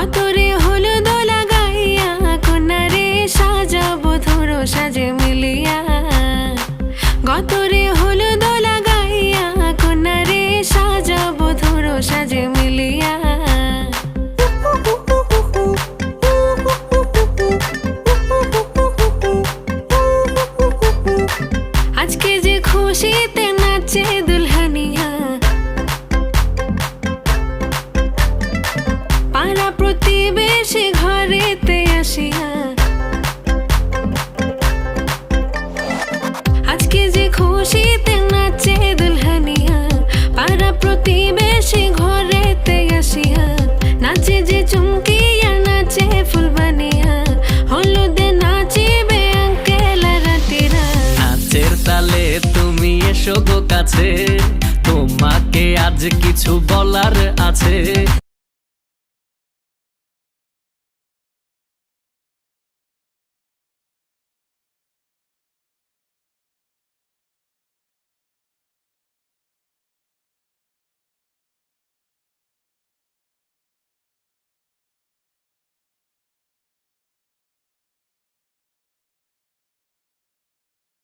গতরে হলুদ লাগাইয়া কন্যারে সাজাবো ধরো সাজে মিলিয়া। গতরে হলুদ লাগাইয়া কন্যারে সাজাবো ধরো সাজে মিলিয়া। আজকে যে খুশিতে নাচে দুলহানিয়া, পাড়া প্রতিবেশী ঘরেতে আসিয়া। আজকে যে খুশিতে নাচে দুলহানিয়া, পাড়া প্রতিবেশী ঘরেতে আসিয়া। নাচে যে চুমকিয়া নাচে ফুলবানিয়া, হলুদে নাচিবে আঙ্কেল আর আন্টিরা। নাচের তালে তুমি এসো গো কাছে, তোমাকে আজ কিছু বলার আছে।